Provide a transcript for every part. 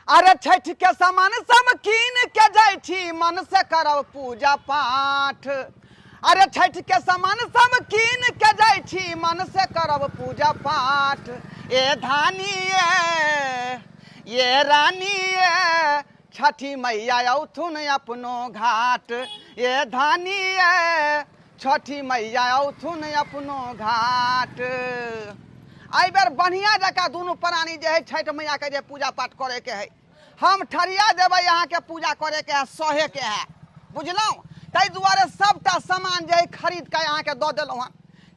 अरे छठ के समान सब कीन के जाय छी मन से करब पूजा पाठ। अरे छठ के समान सब कीन के जाय छी मन से करब पूजा पाठ। ए धानी ये रानी छठी मैया औथुन अपनो घाट। ये धानी छठी मैया औथुन अपनो घाट। आई बेर बढ़िया जका दुनू प्राणी जे है छठ मैया के जे पूजा पाठ करे के है हम ठरिया देवे यहाँ के पूजा करे के है सहे के है बुझलौं। ताहि दुआरे सबटा सामान जे है खरीद के यहाँ के दऽ देलहुँ हन।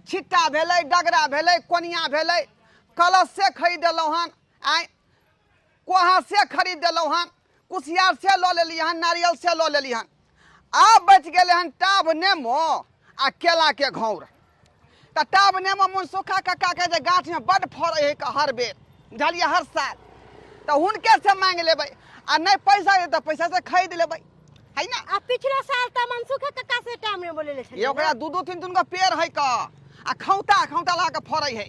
छिट्टा भेलै डगरा भेलै कोनिया भेलै कलश से खरीद देलहुँ हन आइ कोहा से खरीद देलहुँ हन कुशियार से लऽ लेली हन नारियल से लऽ लेली हन। आब बचि गेलै हन टाभ नेमो आ केला के घौर। तऽ टाभ नेमो मुनसुखा कक्का के जे गाछ में बड़ फड़ै है हर बेर बुझलियै हर साल। तो हुनके से मांग लेबै आ नहीं पैसा है तो पैसा से खरीद लेबै है ना। आ पिछला साल त मनसुखा कक्का से टाइम में बोलेले छलियै। ये ओकरा दू तीन गो पेड़ है का आ खौता ला के फड़ै है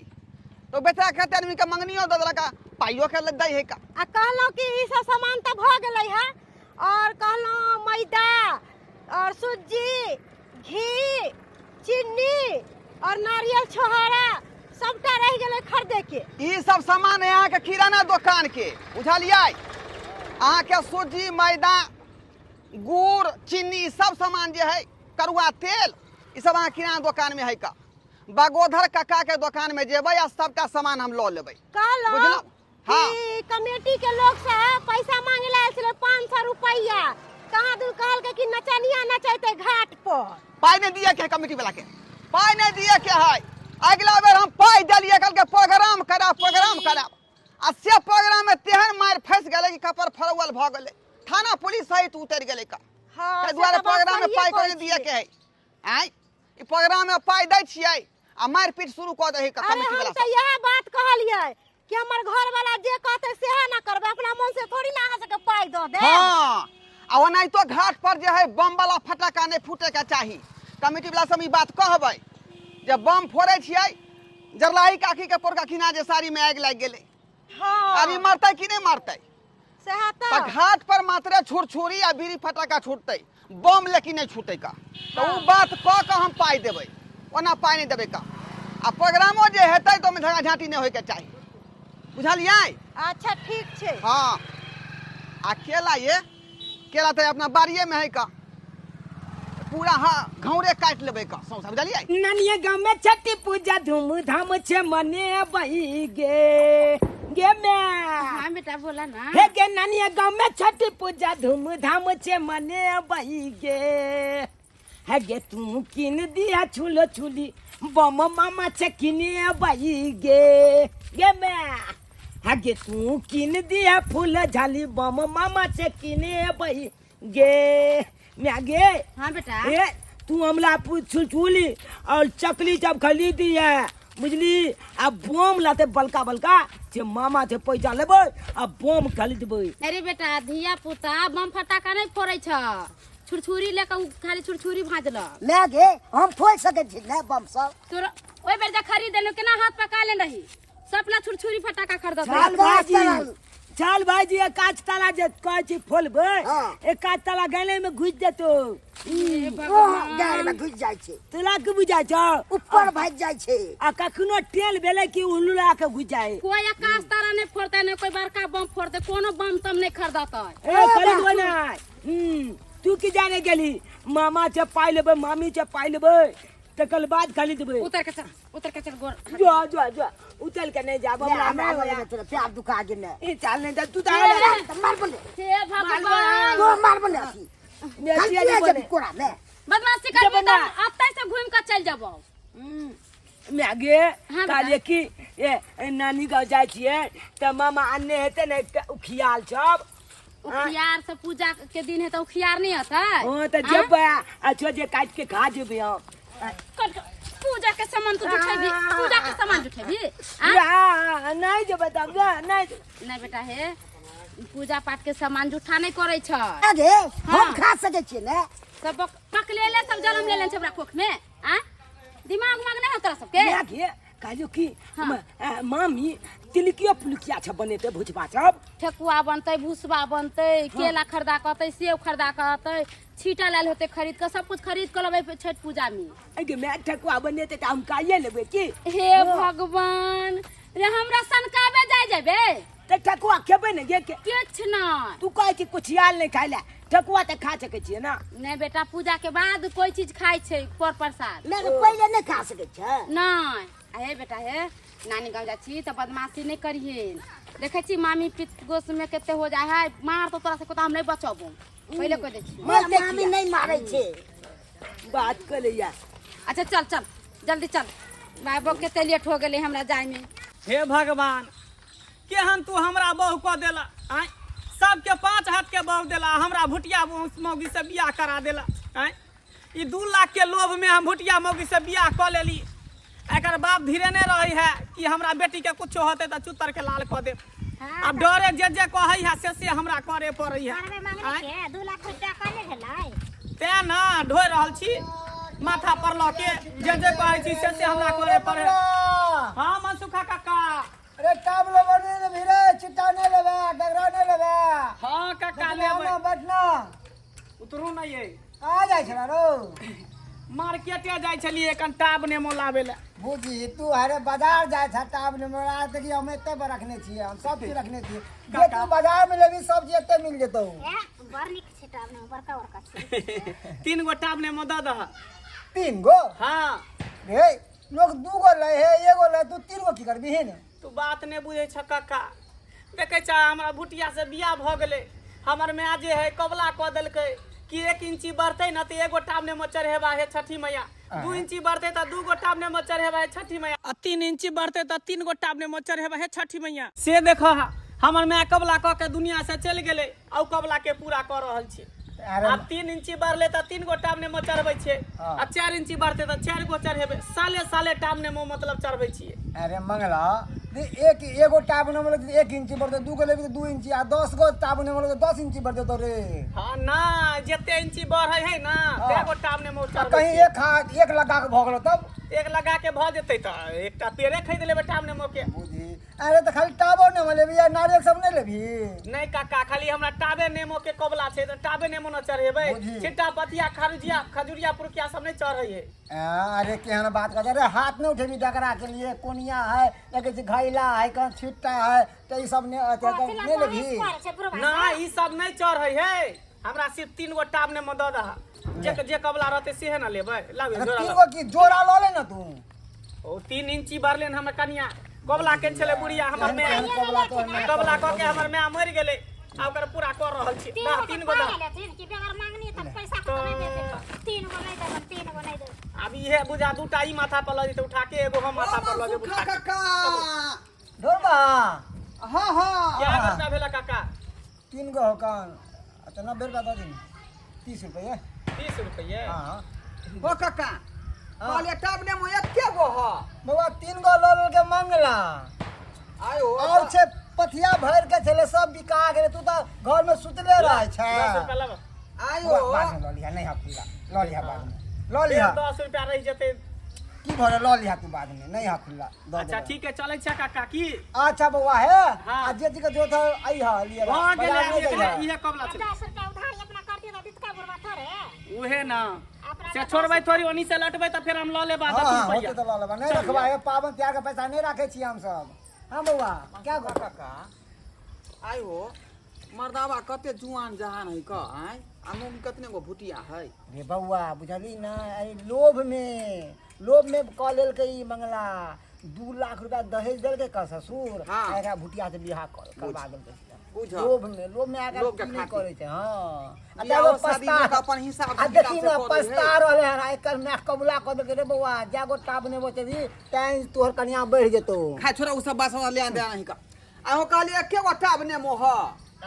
तो बेटा कहते आदमी के मंगनियो दऽ देलक पाइयो के दै है का। आ कहलौं कि ई सब सामान त भ गेलै है और कहलौं मैदा और सूजी घी चीनी और नारियल छोहारा सबटा रह गेलै खरीदे के। ई सब सामान है यहाँ के किराना दुकान के बुझलियै। अहाँ के सूजी मैदा गुड़ चीनी सब सामान जे है करुआ तेल ई सब अहाँ किराना दुकान में है का। बगोधर कक्का के दुकान में जेबै आ सबटा सामान हम लऽ लेबै कहलौं हाँ कि कमेटी के लोग से पैसा मांगे ला छलै 500 रुपया। कहाँ दूर कहलकै कि नचनिया नचैते घाट पर। पाई नहीं दिए के कमेटी वाला के पाई नहीं दिए के है। अगला बेर हम पाई दिलिए कल के प्रोग्राम कराब आ से प्रोग्राम में तेहन मार फंस गेलै कि कपर फरवल भ गेलै थाना पुलिस सहित उतर गेलै का। हाँ, ताहि दुआरे प्रोग्राम में पाई कोई दिए के है। आई ई प्रोग्राम में पाई दै छियै आ मार पीट शुरू क दे है कमेटी वाला। हम त यह बात कहलियै कि हमर घर वाला जे कहते सेह ना करबे अपना मन से थोड़ी ना अहाँ सबके पाई दऽ दे। हां आ ओनाहितो घाट पर जे है बम वाला फटाका नहीं फूटे के चाही। कमेटी वाला सब ई बात कहबै जे बम फोड़े छियै जरलाही काकी के पोरका खिना जे साड़ी में आग लाग गेलै। हां अभी मरतै कि नहीं मरतै। सेह त घाट पर मात्र छुरछुरी आ बीड़ी फटाका छूटतै बम लेकिन नहीं छूटे का। तो वो बात कह के हम पाई देबै ओना पाई नहीं देबै का। आ प्रोग्रामो जे हेतै तो में झगड़ा झांटी नहीं होय के चाही बुझलियै। अच्छा ठीक छै। हाँ आ केला तो अपना बाड़िए में है का पूरा हाँ घौरे काट लेबै का समझलियै। नानिया गाँव में छठी पूजा धूमधाम से मनेबै गे मैं। हां बेटा बोला ना। हे गे नानिया गाँव में छठी पूजा धूमधाम से मनेबै गे। हे गे तू किन दिया छुलो छुली बम मामा से किनेबै गे मैं। हे गे तू किन दिया फूल झाली बम मामा से किनेबै गे मैं गे। हां बेटा ए तू हमला छुली और चकली जब खरीदी है बुझली अब बम लाते बलका बलका जे मामा से पैसा लेबै आ बम खरीदबै। अरे बेटा धिया पुता बम फटाका नहीं फोड़ै छ छुरछुरी लेके खाली छुरछुरी भाजल। मैं गे हम फोड़ सके छी ने बम सब। तोरा ओइ बेर जे खरीद लेनो केना हाथ पका ले रही सपना छुरछुरी फटाका खरीद चल भाजी एक काच ताला जे कहै छी फोलबै एक काच ताला गले में घुस जेतो गाड़ी में घुस जाय छै तोला के बुझाय छ ऊपर भाग जाय छै आ कखनो टेल भेलै कि उल्लूला के घुस जाय। कोई आकाश तारा नहीं फोड़ते नहीं कोई बड़का बम फोड़ते कोनो बम तम नहीं खरीदता। ए खरीदबै ना तू की जाने गेली मामा से पाई लेबै मामी से पाई लेबै तकर बाद खरीदबै। उतर के चल गोर जो उतल के नहीं जाब हमरा हमरा वाला तेरा प्यार दुखा गेल ई चाल नहीं त तू त मार बोले हे भगवान वो मार बोले अथी मेसिया नहीं बोले कोड़ा में बदमाशी कर बेटा अब से घूम के चल जाबो। मैं गे हाँ काले की ए नानी गाँव जाय छियै त मामा अन्ने हेते ने उखियाल सब उखियार से पूजा के दिन है तो उखियार नहीं होता। हां त जेबै अच्छा जे काट के खा जेबै हम पूजा के सामान तो जुठेबी पूजा के सामान जुठेबी नहीं जेबै तब नहीं बेटा हे पूजा पाठ के सामान जुठा नहीं करे छ। गे हम खा सके छी ने सब पक ले सब जन्म ले सब कोख में आ दिमाग नहीं होता सबके। कहलियो कि हाँ। मामी तिलकिया पुलकिया छ बनेते भुजबा सब ठेकुआ बनतै भुसबा बनतै केला खरीदा कहतै सेब खरीदा कहतै छीटा लाल होते खरीद के सब कुछ खरीद के लेबै छठ पूजा में। अगे मैं ठकुआ बनेते त हम काये लेबे की हे भगवान रे हमरा सनकाबे जाय जेबे त ठकुआ खेबे न गे के किछ न तू कहै छी कुछ याल नहीं खाइला ठकुआ त खा सकै छियै ना नहीं बेटा पूजा के बाद कोई चीज खाय छै पर प्रसाद नहीं पहले नहीं खा सके छे नहीं हे बेटा हे नानी गाँव जा छी त बदमाशी नहीं करिए देखे छी मामी पित गोस में केते हो जाय है मार तो तोरा से को हम नहीं बचबो पहले कह दे छी मामी नहीं मारे छे बात कर ले यार अच्छा चल चल जल्दी चल भाई बो केते लेट हो गेले हमरा जाय में। हे भगवान केहन तू हमरा बहू कऽ देला आय सबके 5 हाथ के बहू देला हमरा भुटिया मौगी से बियाह करा देला आय ई 2 लाख के लोभ में हम भुटिया मौगी से बियाह कऽ लेली एकर बाप धीरे नहीं रही है कि हमरा बेटी के कुछ होते त चुतर के लाल कऽ दे अब डरे जे कहै है से हमरा करे पड़ै है 2 लाख रुपया कने भेलै ते ना ढोइ रहल छी माथा पर ल के जे कहै छी से हमरा करे पड़े। हां मनसुखा काका अरे टाबलो बने ने भीरे चिट्टा नहीं लेबे डगरा नहीं लेबे हां काका लेबै बैठना उतरू नहीं ये आ जाय छला रो मार्केटे जाय छलिए कन टाब नेमो लाबे ले बूजी तू हरे बाजार जाय छ टाब ने मोरा देखि हम एते पर रखने छी हम सब चीज रखने छी जे तू बाजार में लेबी सब चीज एते मिल जेतौ बड़ निक छै टाब ने बड़का बड़का छै 3 गो टाब नेमो द दह 3 गो हां हे लोग 2 गो ले हे एगो ले तू 3 गो की करबी है न तू बात नहीं बुझे छ काका देखे छ हमरा भुटिया से बियाह भ गेले हमर में जे है कबला क देलकै कि 1 इंची बढ़ते न त एगो टाब नेमो चढ़ेबा है छठी मैया 2 इंची बढ़ते त 2 गो टाब नेमो चढ़ेबा है छठी मैया 3 इंची बढ़ते त 3 गो टाब नेमो चढ़ेबा है छठी मैया से देखो हमर मैं कबला क के दुनिया से चल गेले औ कबला के पूरा कर रहल छी अब 3 इंची बढ़ले त 3 गो टाब नेमो चढ़बै छे आ 4 इंची बढ़ते त 4 गो चढ़ेबे साले साले टाब नेमो मतलब चढ़बै छिए। अरे मंगला एगो टाब ने मतलब 1 इंची बढ़ते 2 गो लेबी 2 इंची आ 10 गो टाब ने मतलब 10 इंची बढ़ते तो रे हां ना जते इंची बढ़ै है ना एगो टाब नेमो चढ़बै कहीं एक लगा के भ गेलो तब एक लगा के भ जेतै त एकटा पेड़े खरीद लेबे टाब नेमो के बूजी अरे तो खाली टाबो ने लेबी या नारियल सब नहीं लेबी नहीं काका खाली हमरा टाबे नेमो के कबला छै त टाबे नेमो न चढ़ेबै छिट्टा पतिया खजुरिया पुरकिया सब नहीं चढ़ै है। अरे केहन बात कर अरे हाथ नहीं उठेबी डगरा के लिए कोनिया है लगे छै घैला है कहां छिट्टा है त ई सब ने लेबी ना ई सब नहीं चढ़ै है हमरा सिर्फ 3 गो टाब नेमो द दह जे कबला रहते से ना लेबै लाबे जोड़ा 3 गो की जोड़ा ल ले ना तू ओ 3 इंची बढ़ले न हमर कनिया कबला के छले बुढ़िया हमर में कबला क के हमर में मर गेले आ ओकर पूरा कर रहल छी 3 गो द की बेगर मांगनी त पैसा तो नहीं दे 3 गो नहीं दे 3 गो नहीं दे अब इहे बुझा दूटा ई माथा पर ल जेते उठा के एगो हम माथा पर ल जेब उठा काका ढोलबा हां हां क्या करता भेला काका 3 गो होकन अच्छा 90 रुपया दे दिन 30 रुपया 30 रुपये हां हो काका कहले टाब नेमो एके गो ह बाबा 3 गो ल के मंगला आयो और छे पथिया भर के चले सब बिका गेले तू तो घर में सुतले रह छ 10 रुपया लेब आयो बाद में ल लिया नहीं हफुला ल लिया बाद में ल लिया 10 रुपया रह जेते की भरे ल लिया तू बाद में नहीं हफुला अच्छा ठीक है चले छ काका की अच्छा बउआ है हाँ। आज जे के जो था आई हा लिया हां गेले बाजार में गइला। इहे कबला छ 10 रुपया उधारी अपना करती त बितका बुरबा थरे उहे ना से छोड़बै थोड़ी ओनी से लटबै त फिर हम ल लेबा 10 हाँ, रुपया होते तो ल लेबा नहीं रखबा है पावन त्याग के पैसा नहीं रखे छी हम सब हां बउआ क्या गो काका आयो मर्दावा कते जुआन जहान है का आय आमो में कतने गो भुटिया है रे बउआ बुझली ना अरे लोभ में क लेल के ई मंगला 2 लाख रुपया दहेज देल के का ससुर हाँ। आगा भुटिया से बियाह करवा देल के बुझ लोभ में आगा लोभ के नहीं खातिर। करे छै हां बियाहो शादी में तो अपन हिसाब आ से देखी किताब ना से करै पछता रहले हन एकर मैं कबूला क दे रे बउआ जागो टाब ने बचबी तैं तोहर कन्या बढ़ जेतो खा छोरा उ सब बात ले दे नहीं का आहो कहले एके गो टाब नेमो ह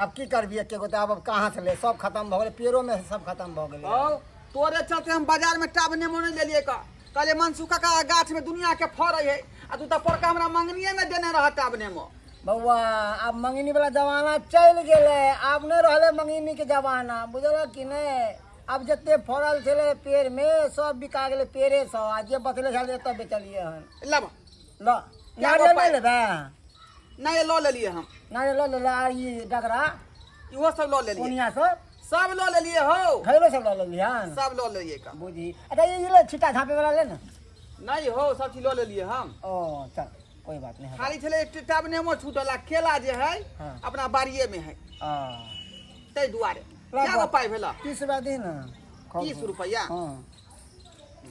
अब की करबी एके गो अब कहां से ले सब खत्म भ गेले पेड़ों में सब खत्म भ गेले औ तोरे चलते हम बाजार में टाब नेमो नहीं ले लिए का कहले मनसुखा का गाछ में दुनिया के फरै है आ तू त परका हमरा मंगनिए में देने रह टाब नेमो बउआ अब मंगनी वाला जमाना चल गेले अब नहीं रहले मंगनी के जमाना बुझल कि नहीं अब जते फरल छले पेड़ में सब बिका गेले पेड़े सब आ जे बचले छले तब बेचलिए हन लब लो नारियल ले लेबे नहीं लो ले लिए हम नारियल ले ले आ ई डगरा इहो सब लो ले लिए कोनिया सब लो ले लिए हो घैलो सब ले लिहन सब लो ले लिए का बुझी अच्छा ये ले छिटा झापे वाला ले ना नहीं हो सब चीज लो ले लिए हम ओ चल कोई बात नहीं है खाली छले टाब नेमो छूटला केला जे है हाँ। अपना बाड़िए में है आ तै दुआरे ला क्या गो पाई भेला 30 रुपया दे ना 30 रुपया हां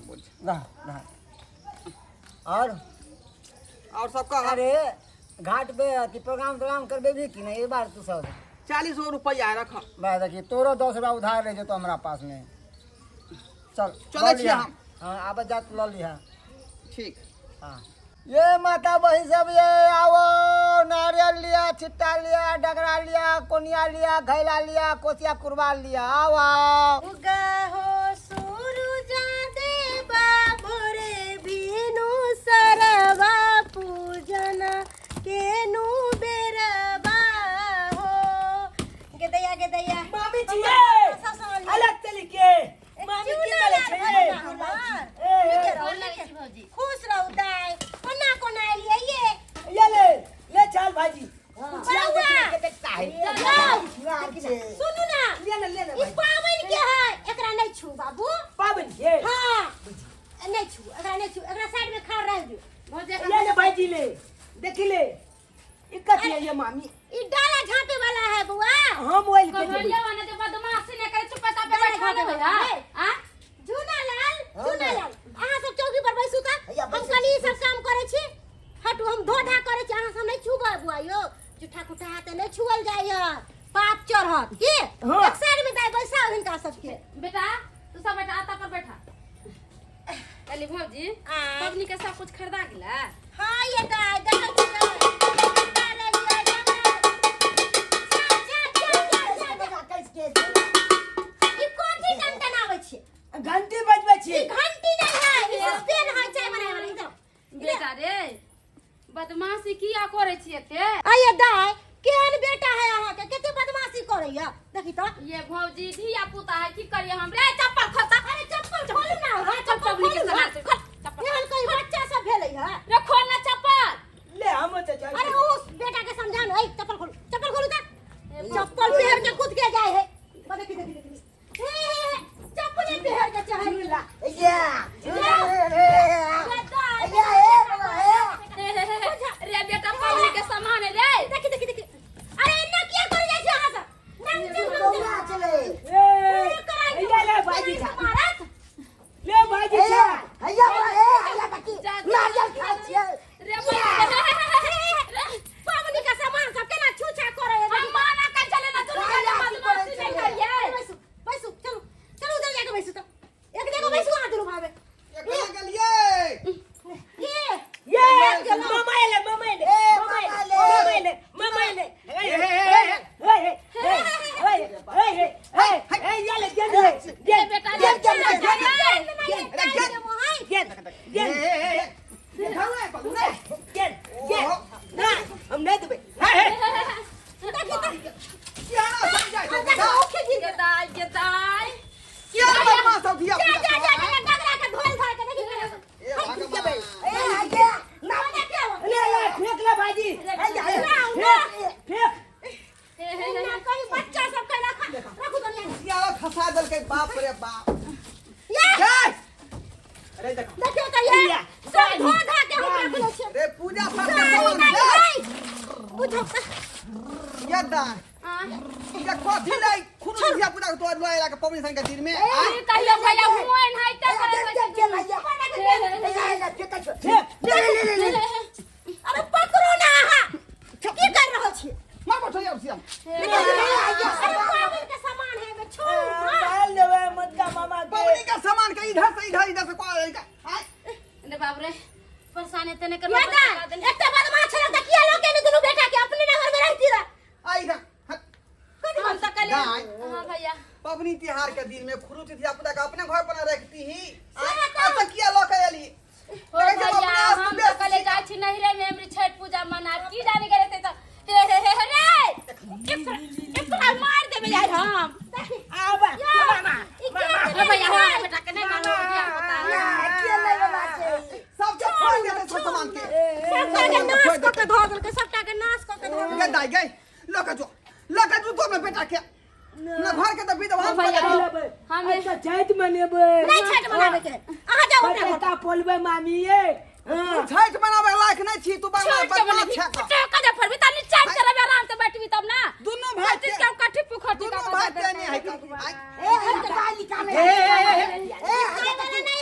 बोल। ला और सब का अरे घाट पे अति प्रोग्राम करबे भी कि नहीं ये बार तू सब 40 रुपया रख बात देखिए तोरो 10 रुपया उधार ले जे तो हमरा पास में चल चले लऽ छी लिहा। हम। हाँ आब जात ल लिहा ठीक हाँ ये माता बहन सब ये आओ नारियल लिया छिट्टा लिया डगरा लिया कोनिया लिया घैला लिया कोसिया कुर्बान लिया आओ आओ उगा हो सूरुजा देवा भोरे बिनु सरवा पूजन केनु बेरबा हो गेदैया मामी जी अलग तरीके मामी की करे छे खुश रहू दाई कोना लिए ये ले चल भाजी सुनू ना ई पावन के है एकरा नहीं छू बाबू पावन के हां नहीं छू एकरा साइड में खा रह दो ये ले भाजी ले देख ले इक्का थी ये मामी ई डाला झांपे वाला है बुआ हम मोबाइल पे कन्हैया वाला जो बदमाशी ने करे चुपचाप पे बैठा ले भैया हां झूनालाल अहाँ सब चौकी पर बैसू त हम कनी सब काम करे छी हटू हम धोधा करे छी अहाँ सब नहीं छूगा बुआ यो जुठा कुठा हाथ नहीं छुअल जाय पाप चढ़त की एक साइड में दाई बैसा हिनका सबके बेटा तू सब बेटा आता पर बैठा अली भौजी पत्नी के सब कुछ खरीदा गेला हां ये दाई देखा घंटी बजबै छी घंटी नहीं है ये पेन है चाय बनाए वाला इधर बेटा रे बदमाशी किया करे छी एते आये दाई केहन बेटा है अहाँ के केते बदमाशी करैया देखी तो ये भौजी धिया पुता है की करिए हम रे चप्पल खोता अरे चप्पल खोलू ना हाँ, चप्पल खोलू के समान से खोल चप्पल केहन कोई बच्चा सब भेलै है रे खोल ना चप्पल ले हम तो चल अरे उस बेटा के समझा ना चप्पल खोलू ता चप्पल पहन के कूद के जाए है देखी चप्पल पहन के चढ़ला रे बेटा पौनी के सामान है रे देखी अरे इन्ना किया कर जाय छै अहाँ सब चले ये ले भाजी खा ले भाजी खा हैया तकी नारियल खा छियै रे पावनी का सामान सब केना छूछा करे है हम माना का चले ना तू बदमाशी नहीं करिए बैसू चलो उधर जाके बैसू तो एक जगह बैसू हाथ दुनु भावे ये कहां गेलिए ये मम्मा ले ये ले ये बेटा हम नहीं देबे क्या ना समझाई तो बेटा ये दाई क्या बदमाश हो धिया जा पुता डगरा के ढोल धर के देखी ए भगवान ले फेंक ले भाजी फेंक ना कोई बच्चा सब के रखू तो नहीं क्या खसा दल के बाप रे बाप ये अरे देख देखियो तो ये सब धो धा के हम रख ले छै रे पूजा पाठ का सामान है बुझो या दा ये कथि लाई खुद धिया पुता के तो लइला के पवनी संग के दिन में ये कहियो भैया मोइन हाइते करे अरे पकड़ो ना की कर रहल छी मार बैठो या सियाम अरे पावन के सामान है में छोड़ डाल देवे मत मामा के पवनी का सामान के इधर से कोई रे बाप रे परेशान इतने ने कर ये दा एकटा बदमाश छले त किया लोग के दुनु बेटा के अपने नगर में रहती रह आई इधर हम तो कल दाई हां भैया पवनी त्योहार के दिन में खुरुच धिया पुता के अपने घर पर रखती ही सही तो। ऐसा किया लोग आली ओ भैया हम तो कल जाय छी नहीं रे में हमरी छठ पूजा मना की जाने करे ते तो रे एक मार देबे यार हम आवा मामा रे भैया हमारे बेटा के नहीं मानो दिया पता सब के फोड़ देते सामान के ना घर के तो विधवा भैया हम अच्छा छठ मनेबै नहीं छठ मनावे के अहाँ जाओ अपने घर पटाखा फोड़बै मामी ये छठ मनावे लायक नहीं छी तू बंगला छठ के बदमाश मने छे का पटाखा जब फरबी तनी चाट करबे आराम से बैठबी तब ना दोनों भाई चीज के कठी पुखटी दोनों भाई तेने है का ए हम तो गाली निकाले नहीं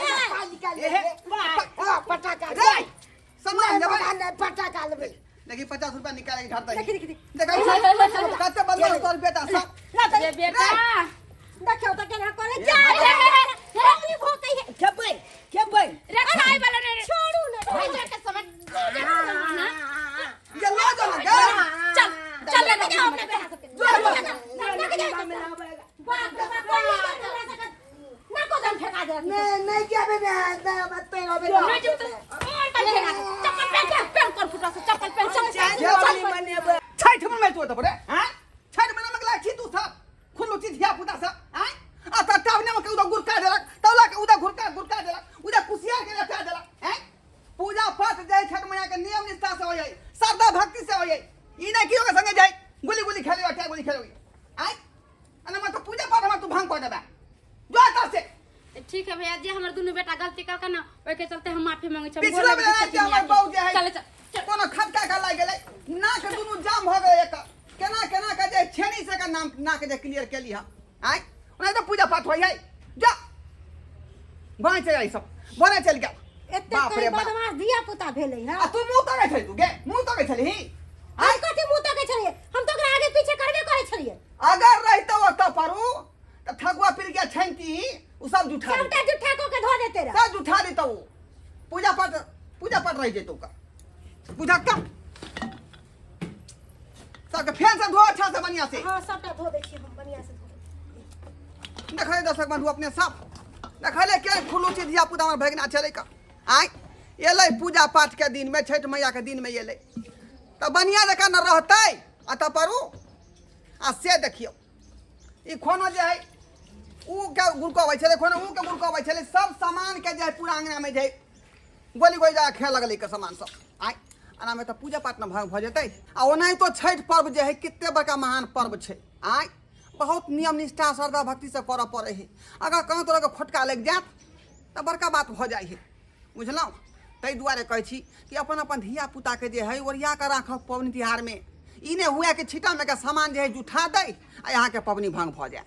है गाली निकाले हां पटाखा रे सम्मान जब पटाखा लेबे देखी 50 रुपया निकाले घर तक देखी देखा कते बदमाश तोर बेटा सब ये बेटा देखियो तो केना करे जा अपनी भोकई है खेबै रे खाई वाला ने छोड़ू ना भैया के समझ ना ये लो जो ना चल चल ले के हमने ना को दम फेंका दे नहीं क्या बे मत पे रो बे नहीं जो तो और चप्पल पहन कर फुटा से चप्पल पहन चल मनेबै छठ में तो तो रे हां छठ में लगला छी तू सब खुलो चीज धिया पुता सब हां आ त टावने में उदा गुरका देलक तौला के उदा गुरका देलक उदा कुसिया के लटा देलक हैं पूजा पाठ जाय छठ मैया के नियम निष्ठा से हो जाय श्रद्धा भक्ति से हो जाय ई नहीं कियो के संगे जाय गुली खेले अटा गुली खेलोगी आई अना मत पूजा पाठ में तू भांग को देबा जो आता से ठीक है भैया जी हमर दोनों बेटा गलती कर ना ओए के चलते हम माफी मांगे छी पिछला बेला के हमर बाऊ जे है चल चल कोनो खटका का लाग गेलै नाक दुनु जाम भ गेलै एक केना के जे छेनी से का नाम नाक जे क्लियर केली हम आई ओना तो पूजा पाठ हो जाय जा बाय चल आई सब बने चल गया एते कोई बदमाश दिया पुता भेलै है आ तू मुंह तोड़े छली तू गे मुंह तोड़े छली आई कथि मुंह तके छलिए हम तो आगे पीछे करबे करे छलिए अगर रहतो त परू त ठगुआ पीर के छंती उ सब जुठा सबटा जुठा को के धो देते रह सब जुठा देतो पूजा पाठ रह जेतो का बुझा का सब के फैन से धो अच्छा से बढ़िया से हां सबटा धो दै छी हम बढ़िया से धो देखले दर्शक बंधु अपने सब देखले के खुलो चीज धिया पुता हमर भगना चले का आई एलै पूजा पाठ के दिन में छठ मैया के दिन में एलै त बढ़िया जका न रहतै आ त परू आ से देखियो ई कोनो जे है ऊ के गुरकबै छले कोनो ऊ के गुरकबै छले सब सामान के जे है पूरा अंगना में जे गोली गोली जा खेल लगलै के सामान सब आई अना में त पूजा पाठ न भाग भ जेतै आ ओनाही तो छठ पर्व जे है कित्ते बड़का महान पर्व छै आई बहुत नियम निष्ठा श्रद्धा भक्ति से करऽ पड़े है अगर कहीं तरह के फटका लग जात त बड़का बात भ जाय है बुझलौ तै दुआरे कहै छी कि अपन अपन धिया पुता के जे है ओरिया के राखब पबनी तिहार में ई ने हुआ कि छिटा में के सामान जे है जुठा दे आ यहाँ के पबनी भंग भ जाए